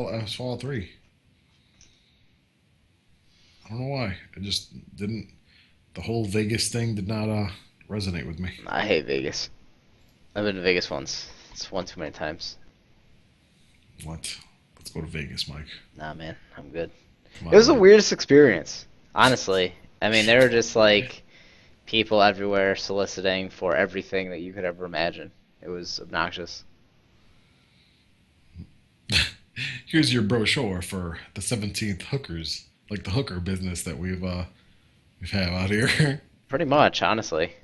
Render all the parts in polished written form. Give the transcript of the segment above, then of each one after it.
I saw all three. I don't know why. It just didn't. The whole Vegas thing did not resonate with me. I hate Vegas. I've been to Vegas once. It's one too many times. What? Let's go to Vegas, Mike. Nah, man, I'm good. Come It on, was the man. weirdest experience, honestly. I mean, there were just like people everywhere soliciting for everything that you could ever imagine. It was obnoxious. Here's your brochure for the 17th hookers, like the hooker business that we've had out here. Pretty much, honestly.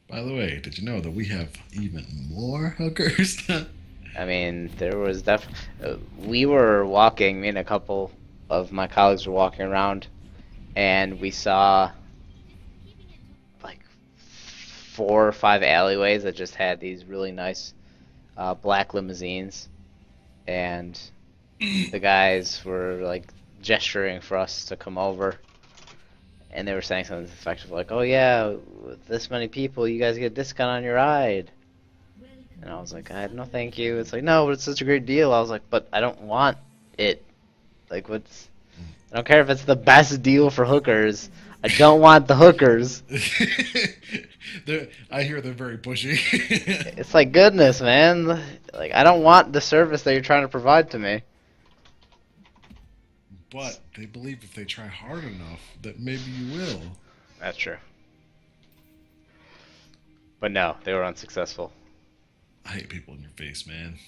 By the way, did you know that we have even more hookers? I mean, there was we were walking, me and a couple of my colleagues were walking around, and we saw like 4 or 5 alleyways that just had these really nice black limousines, and the guys were like gesturing for us to come over, and they were saying something to the effect of like, "Oh yeah, with this many people, you guys get a discount on your ride." And I was like, "No, thank you." It's like, "No, but it's such a great deal." I was like, "But I don't want it. Like, what's? I don't care if it's the best deal for hookers. I don't want the hookers." I hear they're very pushy. It's like goodness, man. Like, I don't want the service that you're trying to provide to me. But they believe if they try hard enough that maybe you will. That's true. But no, they were unsuccessful. I hate people in your face, man.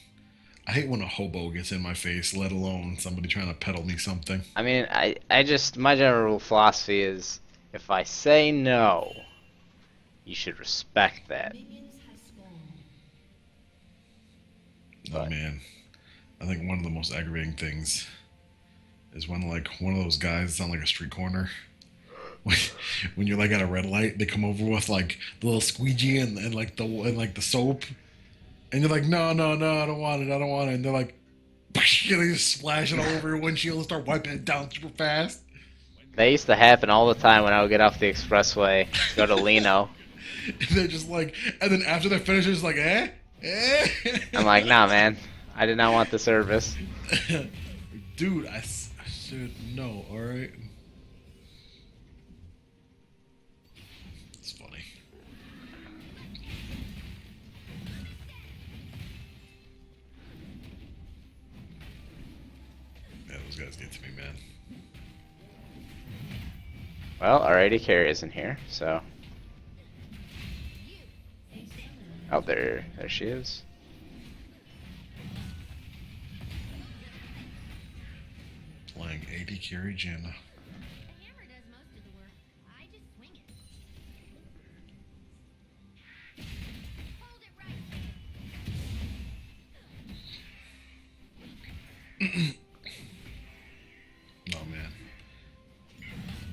I hate when a hobo gets in my face, let alone somebody trying to peddle me something. I mean, I just, my general philosophy is if I say no, you should respect that. Oh But man, I think one of the most aggravating things is when like one of those guys is on like a street corner. When, when you're like at a red light, they come over with like the little squeegee and like the soap, and you're like, no, no, no, I don't want it, I don't want it, and they're like, and they just splash it all over your windshield and start wiping it down super fast. that used to happen all the time when I would get off the expressway to go to Leno. And they're just like, and then after they're finished, it's like, eh. I'm like, nah, man, I did not want the service. Dude, I should know, alright? It's funny. Yeah, those guys get to me, man. Well, our AD carry isn't here, so. Oh, there she is. Playing AD carry Jana. Oh man.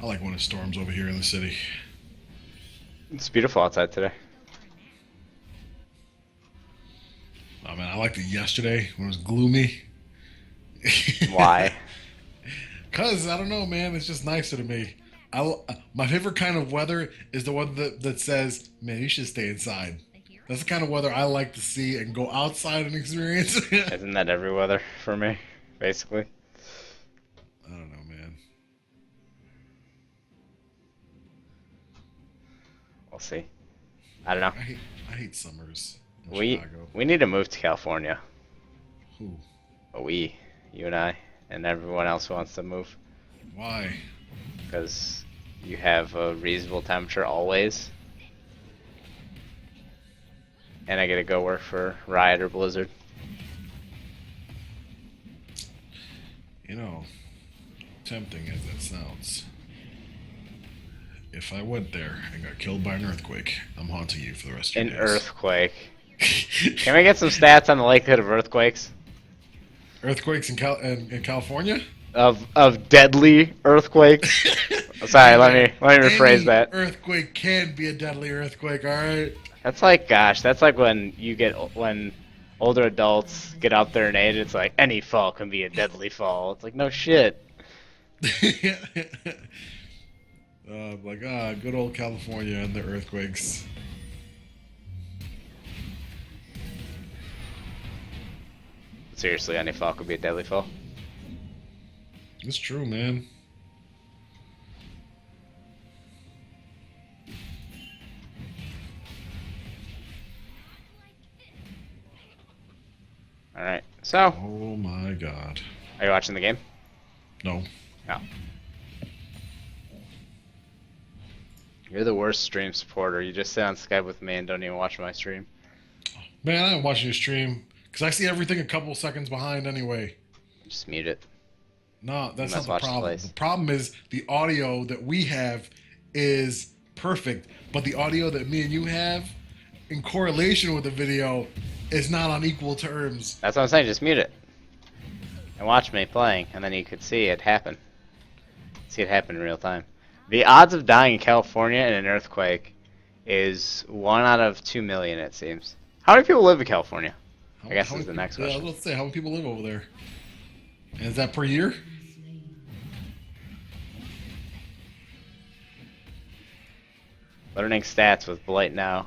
I like when it storms over here in the city. It's beautiful outside today. Oh man, I liked it yesterday when it was gloomy. Why? Cause I don't know, man. It's just nicer to me. My favorite kind of weather is the one that says, "Man, you should stay inside." That's the kind of weather I like to see and go outside and experience. I Isn't that every weather for me, basically? don't know, man. We'll see. I don't know. I hate summers in We Chicago. we need to move to California. Who? We, you and I, and everyone else who wants to move, Why? because you have a reasonable temperature always, and I get to go work for Riot or Blizzard. You know, tempting as that sounds. If I went there and got killed by an earthquake, I'm haunting you for the rest of An your days. earthquake. Can we get some stats on the likelihood of earthquakes? Earthquakes in California? Of deadly earthquakes? Sorry, Hey man, let me rephrase any that. earthquake can be a deadly earthquake. All right. That's like, gosh, that's like when older adults get up there in age. It's like any fall can be a deadly fall. It's like no shit. Like good old California and the earthquakes. Seriously, any foul could be a deadly foul. It's true, man. Alright, so, Oh my god. are you watching the game? No. No. You're the worst stream supporter. You just sit on Skype with me and don't even watch my stream. Man, I'm watching your stream because I see everything a couple seconds behind anyway. Just mute it. No, that's You not must the watch the problem. plays. The problem is the audio that we have is perfect, but the audio that me and you have in correlation with the video is not on equal terms. That's what I'm saying, just mute it. And watch me playing, and then you could see it happen. See it happen in real time. The odds of dying in California in an earthquake is 1 out of 2 million, it seems. How many people live in California? I guess How is the many next people- question. Yeah, let's say how many people live over there. And is that per year? Learning stats with Blight now.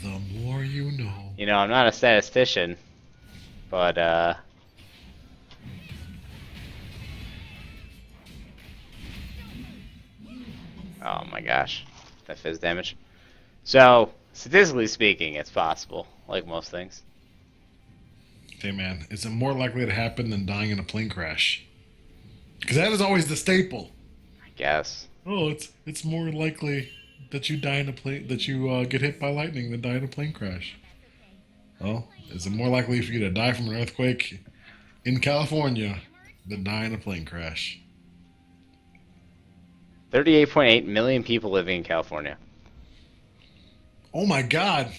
The more you know. You know, I'm not a statistician, but oh my gosh, that fizz damage. So, statistically speaking, it's possible, like most things. Hey man, is it more likely to happen than dying in a plane crash? Because that is always the staple. I guess. Oh, it's more likely that you die in a plane that you get hit by lightning than die in a plane crash. Well, is it more likely for you to die from an earthquake in California than die in a plane crash? 38.8 million people living in California. Oh my God!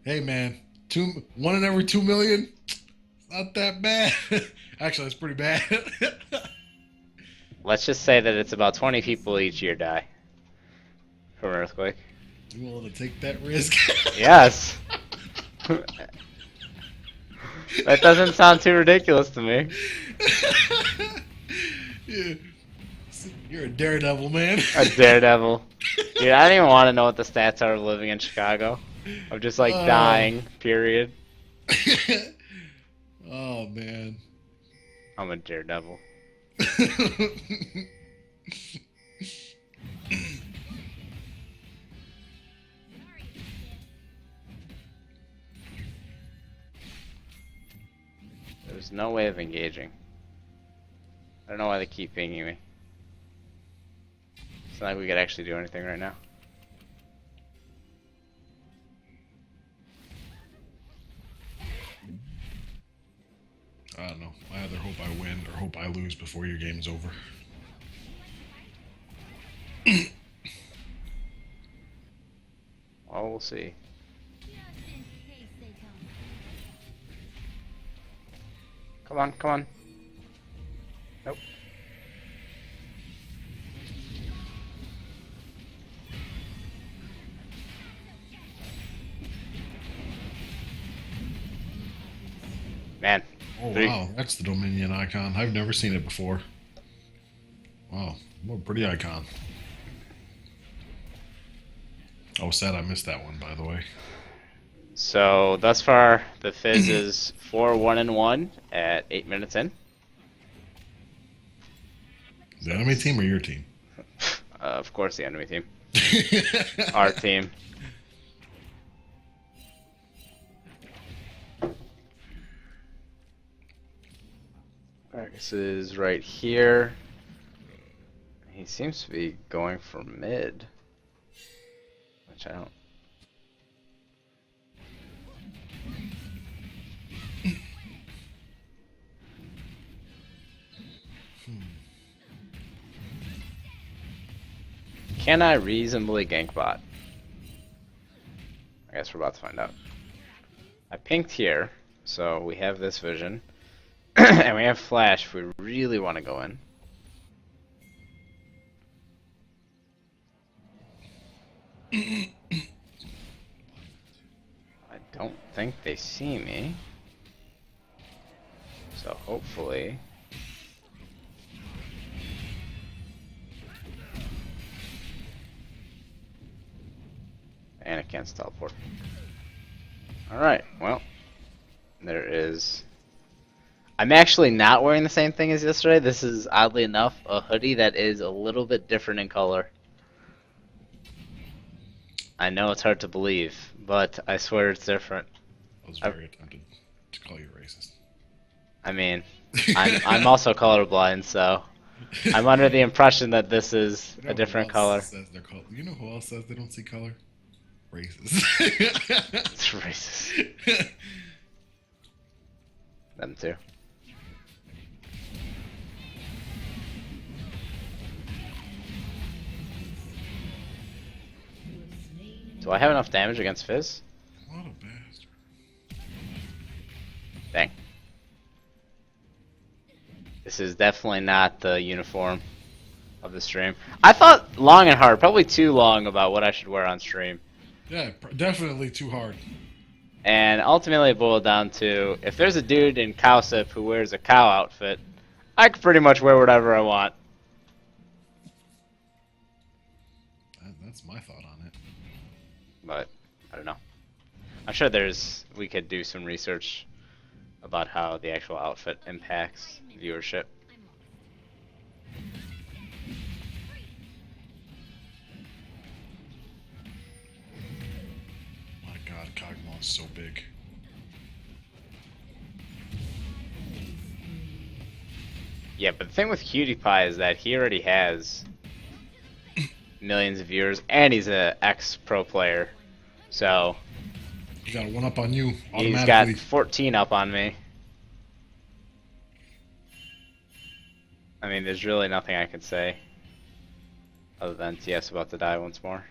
Hey man, 1 in every 2 million. Not that bad. Actually, that's pretty bad. Let's just say that it's about 20 people each year die from an earthquake. You willing to take that risk? Yes. That doesn't sound too ridiculous to me. Yeah. You're a daredevil, man. A daredevil. Dude, I don't even want to know what the stats are of living in Chicago. Of just like dying, period. Oh man. I'm a daredevil. There's no way of engaging. I don't know why they keep pinging me. It's not like we could actually do anything right now. I don't know. I either hope I win or hope I lose before your game's over. Well, we'll see. Come on, come on. Nope. Man. Oh Three. wow, that's the Dominion icon. I've never seen it before. Wow, what a pretty icon. Oh, sad I missed that one, by the way. So thus far, the Fizz is 4-1-1 at 8 minutes in. The enemy team or your team? Of course, the enemy team. Our team. Gragas is right here. He seems to be going for mid, which I don't. Can I reasonably gank bot? I guess we're about to find out. I pinked here, so we have this vision. And we have flash if we really want to go in. I don't think they see me. So hopefully... And can't teleport. Alright, well, there is... I'm actually not wearing the same thing as yesterday. This is, oddly enough, a hoodie that is a little bit different in color. I know it's hard to believe, but I swear it's different. I was very tempted to call you racist. I mean, I'm also colorblind, so I'm under the impression that this is You a know who different else color. says they're color? You know who else says they don't see color? Racist. It's racist. Them too. Do I have enough damage against Fizz? What a bastard. Dang. This is definitely not the uniform of the stream. I thought long and hard, probably too long about what I should wear on stream. Yeah, definitely too hard. And ultimately it boiled down to, if there's a dude in Cowsip who wears a cow outfit, I can pretty much wear whatever I want. That's my thought on it. But, I don't know. I'm sure we could do some research about how the actual outfit impacts viewership. My god, Kog'Maw is so big. Yeah, but the thing with Cutie Pie is that he already has millions of viewers, and he's an ex-pro player. So He got a one up on you he's automatically. got 14 up on me. I mean, there's really nothing I can say other than TS about to die once more.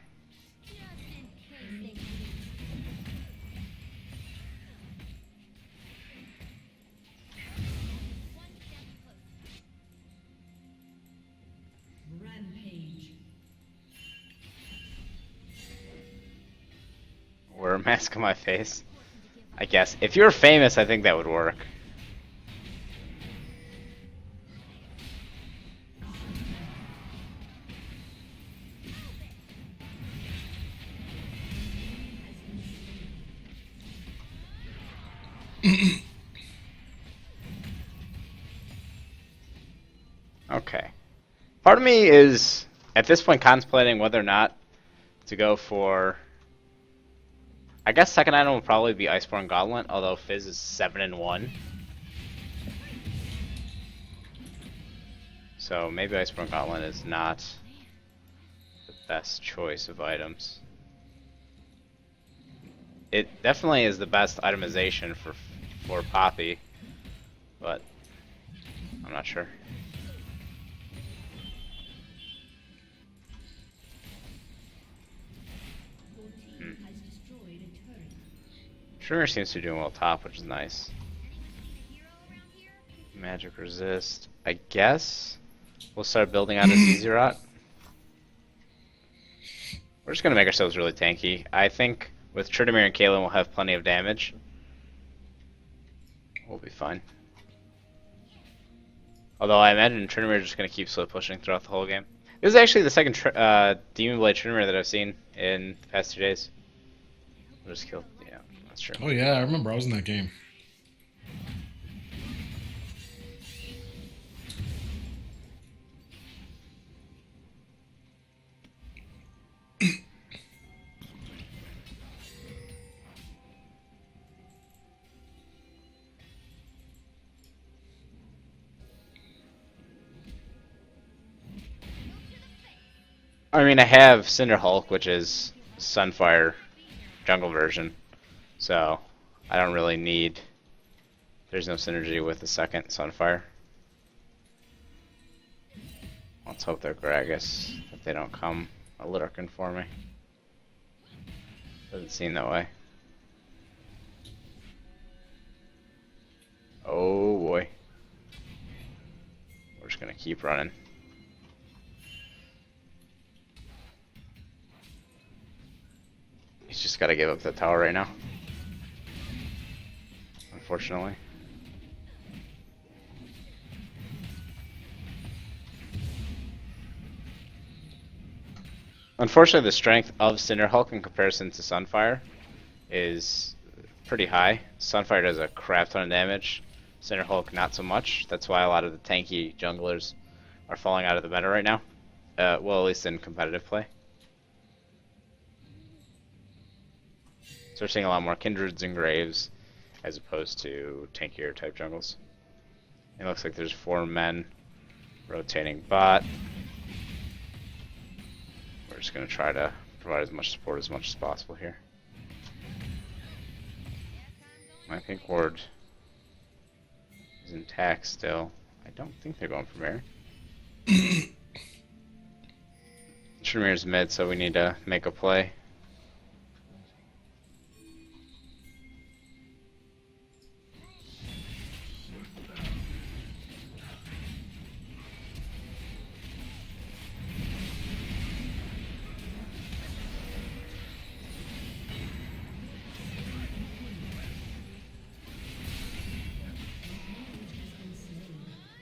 Rampage. Wear a mask on my face. I guess. If you're famous, I think that would work. Okay. Part of me is, at this point, contemplating whether or not to go for... I guess second item will probably be Iceborne Gauntlet, although Fizz is 7-1. So maybe Iceborne Gauntlet is not the best choice of items. It definitely is the best itemization for Poppy, but I'm not sure. Trigger seems to be doing well top, which is nice. Magic resist. I guess we'll start building on this easy rot. We're just gonna make ourselves really tanky. I think with Tryndamere and Kaelin we'll have plenty of damage. We'll be fine. Although I imagine Tryndamere is just gonna keep slow pushing throughout the whole game. This is actually the second Demon Blade Tryndamere that I've seen in the past 2 days. We'll just kill. Yeah, that's true. Oh yeah, I remember I was in that game. I mean, I have Cinder Hulk, which is Sunfire jungle version, so I don't really need. There's no synergy with the second Sunfire. Let's hope they're Gragas, that they don't come a Litterkin for me. Doesn't seem that way. Oh boy. We're just gonna keep running. He's just gotta give up that tower right now. Unfortunately. Unfortunately, the strength of Cinderhulk in comparison to Sunfire is pretty high. Sunfire does a crap ton of damage. Cinderhulk not so much. That's why a lot of the tanky junglers are falling out of the meta right now. Well, at least in competitive play. So we're seeing a lot more Kindreds and Graves as opposed to tankier type jungles. It looks like there's 4 men rotating bot. We're just going to try to provide as much support as much as possible here. My pink ward is intact still. I don't think they're going for Mary. Tremir's mid, so we need to make a play.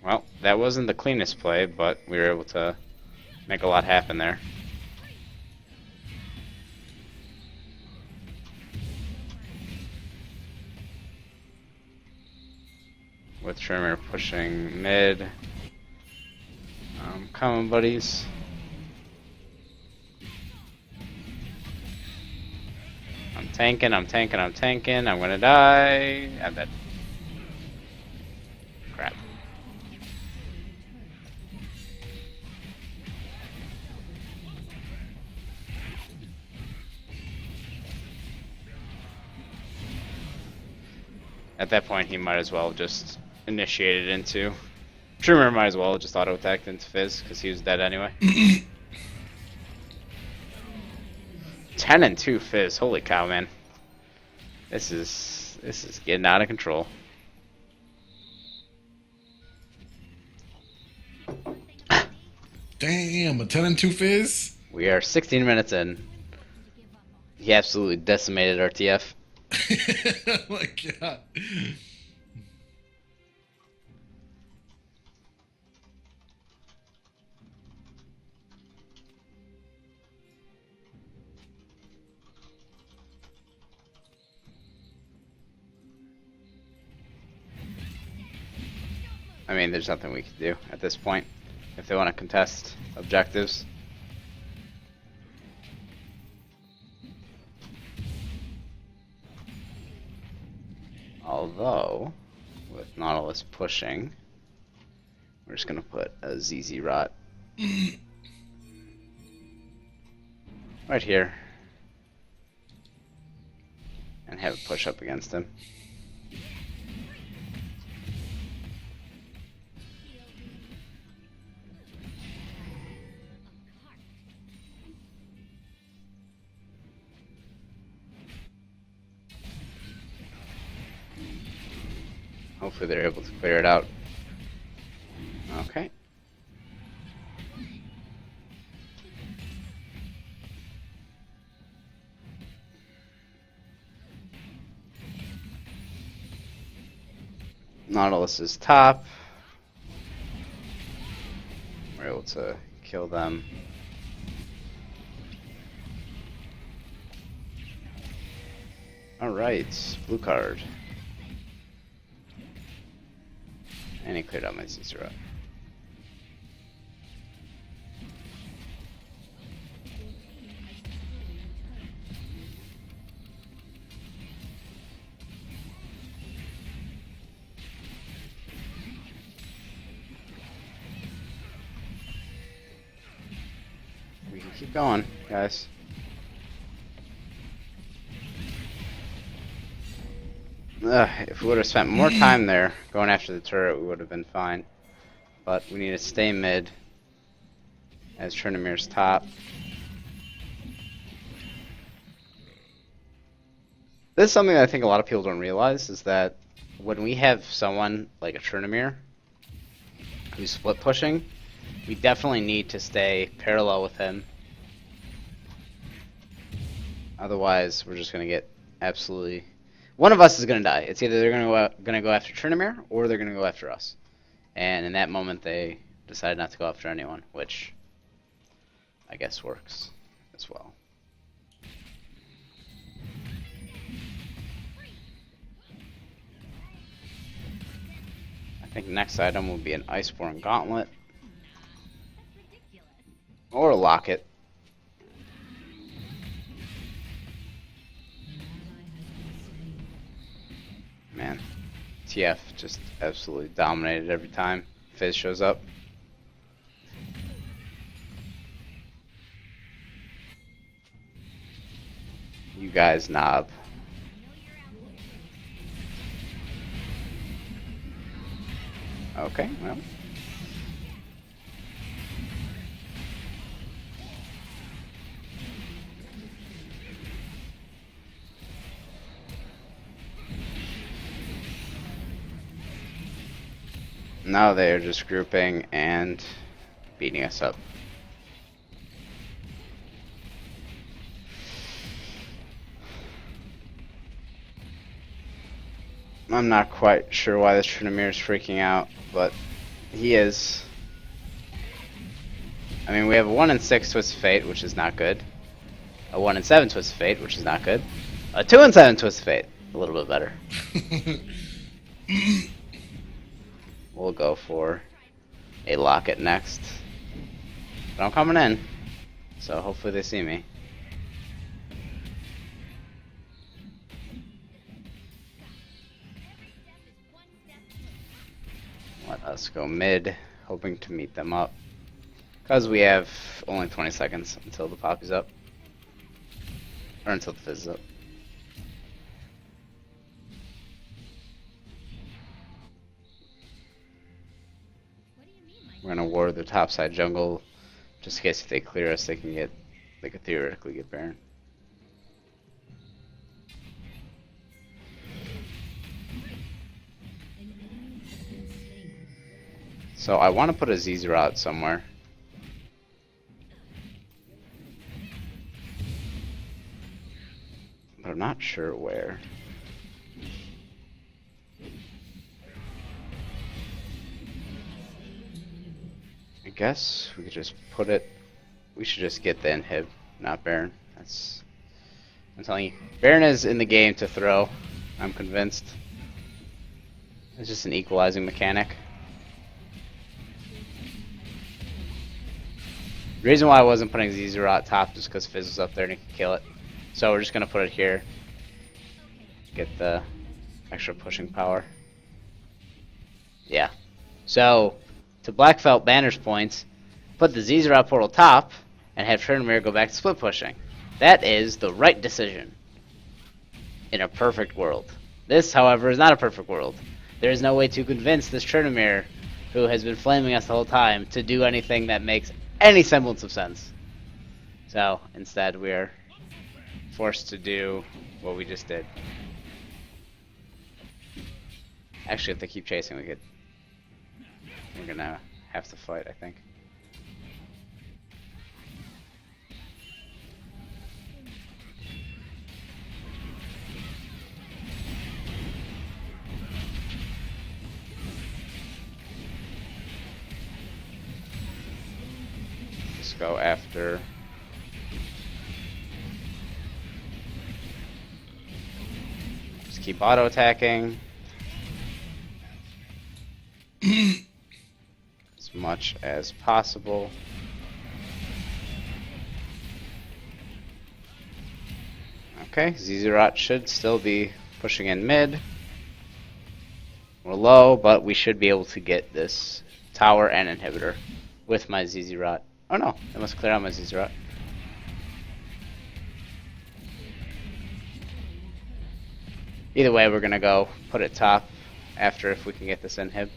Well, that wasn't the cleanest play, but we were able to make a lot happen there. With Trimmer pushing mid. Come on, buddies. I'm tanking, I'm tanking, I'm tanking. I'm gonna die. I'm dead. Crap. At that point, he might as well have just initiated into. Trimmer might as well have just auto-attacked into Fizz, because he was dead anyway. 10-2 Fizz, holy cow, man. This is getting out of control. Damn, a 10-2 Fizz? We are 16 minutes in. He absolutely decimated our TF. Oh my god. I mean, there's nothing we can do at this point if they want to contest objectives. Although, with Nautilus pushing, we're just going to put a ZZ Rot right here and have it push up against him. Hopefully they're able to clear it out. Okay. Nautilus is top. We're able to kill them. Alright, blue card. And he cleared out my Cicero. We can keep going, guys. If we would have spent more time there going after the turret, we would have been fine. But we need to stay mid as Trinimir's top. This is something that I think a lot of people don't realize, is that when we have someone like a Trinimir who's split pushing, we definitely need to stay parallel with him. Otherwise, we're just going to get absolutely... One of us is going to die. It's either they're going to go after Trinimir or they're going to go after us. And in that moment, they decided not to go after anyone, which I guess works. as well. I think next item will be an Iceborne Gauntlet. Or a Locket. Man, TF just absolutely dominated every time Fizz shows up. You guys knob. Okay, well. Now they are just grouping and beating us up. I'm not quite sure why this Trinamir is freaking out, but he is. I mean, we have a 1 in 6 Twist of Fate, which is not good. A 1 in 7 Twist of Fate, which is not good. A 2 in 7 Twist of Fate, a little bit better. We'll go for a Locket next. But I'm coming in, so hopefully they see me. Let us go mid, hoping to meet them up. Because we have only 20 seconds until the Poppy's up. Or until the Fizz is up. We're gonna ward the topside jungle, just in case if they clear us, they could theoretically get Baron. So I want to put a Zezrot somewhere. But I'm not sure where. I guess we could just put it. We should just get the inhib, not Baron. I'm telling you, Baron is in the game to throw. I'm convinced. It's just an equalizing mechanic. The reason why I wasn't putting Zezrot top is because Fizz was up there and he could kill it. So we're just gonna put it here. Get the extra pushing power. Yeah. So, to Blackfelt Banner's points, put the Zezrot portal top and have Trinamir go back to split pushing. That is the right decision in a perfect world. This, however, is not a perfect world. There is no way to convince this Trinamir, who has been flaming us the whole time, to do anything that makes any semblance of sense. So, instead, we are forced to do what we just did. Actually, if they keep chasing, we're gonna have to fight, I think. Let's go after. Just keep auto attacking. As much as possible. Okay, Zezrot should still be pushing in mid. We're low, but we should be able to get this tower and inhibitor with my Zezrot. Oh no, I must clear out my Zezrot. Either way, we're gonna go put it top after if we can get this inhib.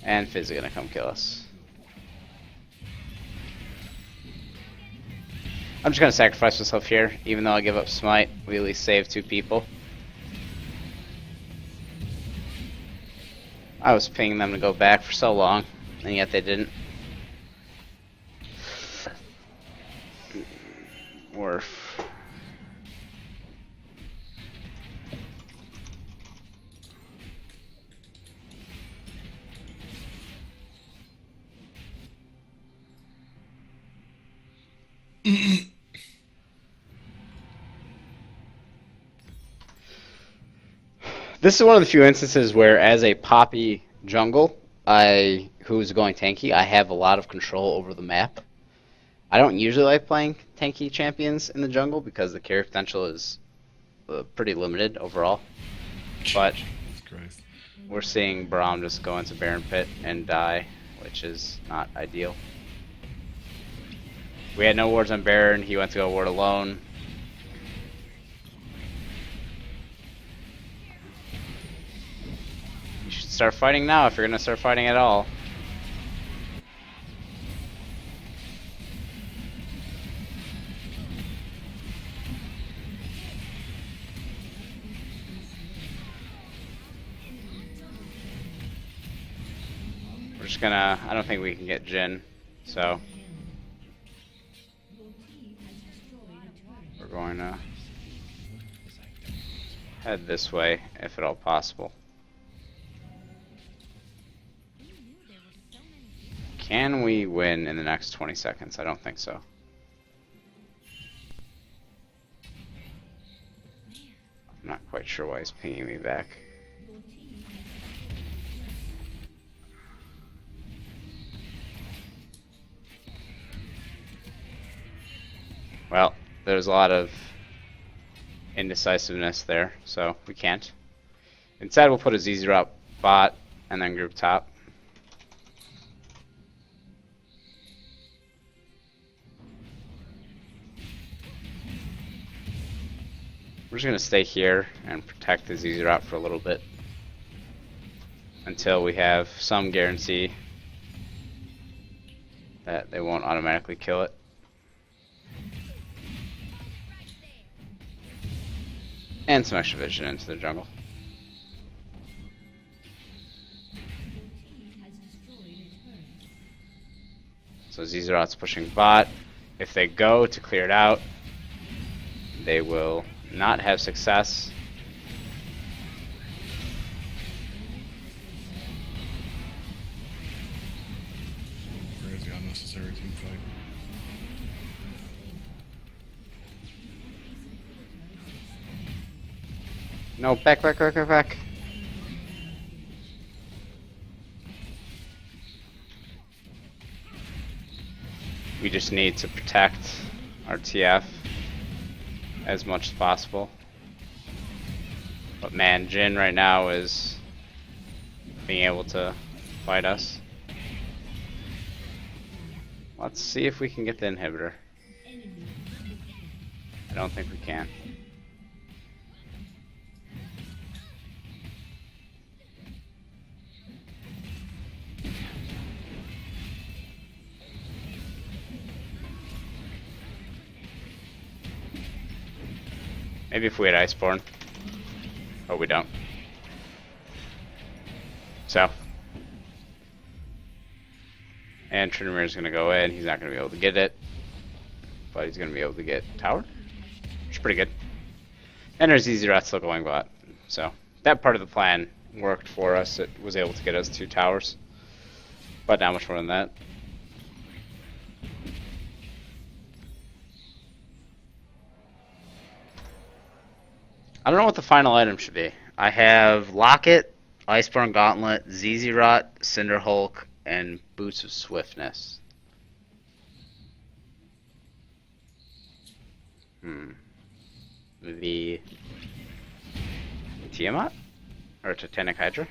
And Fizz is gonna come kill us. I'm just gonna sacrifice myself here, even though I give up smite. We at least save 2 people. I was pinging them to go back for so long, and yet they didn't. We're This is one of the few instances where, as a poppy jungle, who's going tanky, I have a lot of control over the map. I don't usually like playing tanky champions in the jungle because the carry potential is pretty limited overall. But Jesus Christ. we're seeing Braum just go into Baron Pit and die, which is not ideal. We had no wards on Baron, he went to go ward alone. You should start fighting now if you're gonna start fighting at all. We're just gonna, I don't think we can get Jhin, so we're going to head this way if at all possible. Can we win in the next 20 seconds? I don't think so. I'm not quite sure why he's pinging me back. Well, there's a lot of indecisiveness there, so we can't. Instead, we'll put a ZZ Route bot and then group top. We're just going to stay here and protect the ZZ Route for a little bit until we have some guarantee that they won't automatically kill it. And some extra vision into the jungle. So ZZ Route's pushing bot. If they go to clear it out, they will not have success. Crazy unnecessary team fight. No, back. We just need to protect our TF as much as possible. But man, Jhin right now is being able to fight us. Let's see if we can get the inhibitor. I don't think we can. Maybe if we had Iceborne. But we don't. So. And Trinimir's gonna go in. He's not gonna be able to get it. But he's gonna be able to get tower. Which is pretty good. And there's ZZ Route still going bot. So that part of the plan worked for us. It was able to get us 2 towers. But not much more than that. I don't know what the final item should be. I have Locket, Iceborne Gauntlet, ZZ Rot, Cinder Hulk, and Boots of Swiftness. The Tiamat? Or Titanic Hydra?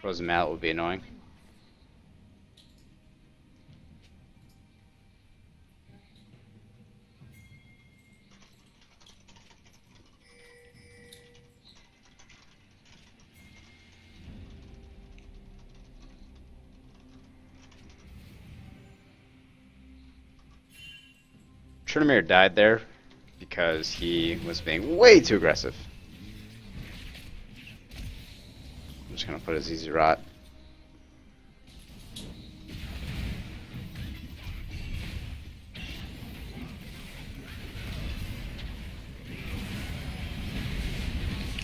Frozen Mallet would be annoying. Trinimir died there because he was being way too aggressive. I'm just gonna put a ZZ Rot.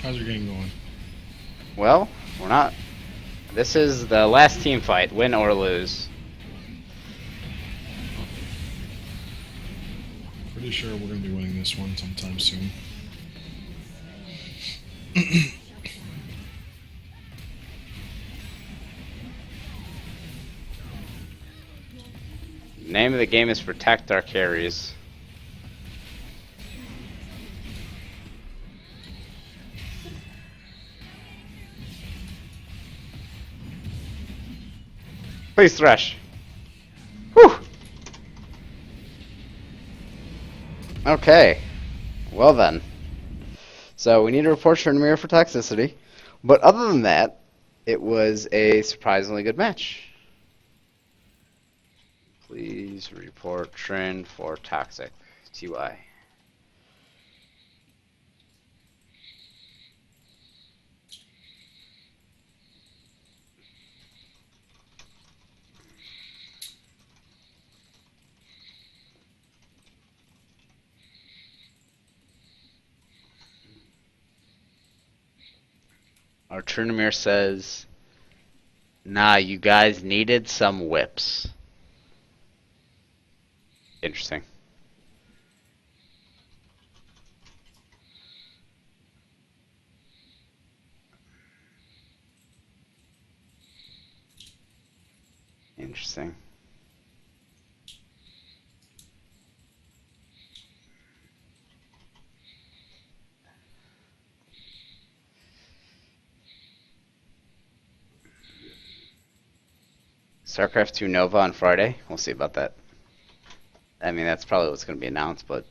How's your game going? Well, we're not. This is the last team fight, win or lose. Pretty sure we're gonna be winning this one sometime soon. Name of the game is Protect Our Carries. Please thresh. Whew. Okay. Well then. So we need to report Tryndamere for toxicity. But other than that, it was a surprisingly good match. Please report Trend for toxic. TY. Our Tryndamere says, nah, you guys needed some whips. Interesting. Interesting. StarCraft 2 Nova on Friday. We'll see about that. I mean, that's probably what's going to be announced, but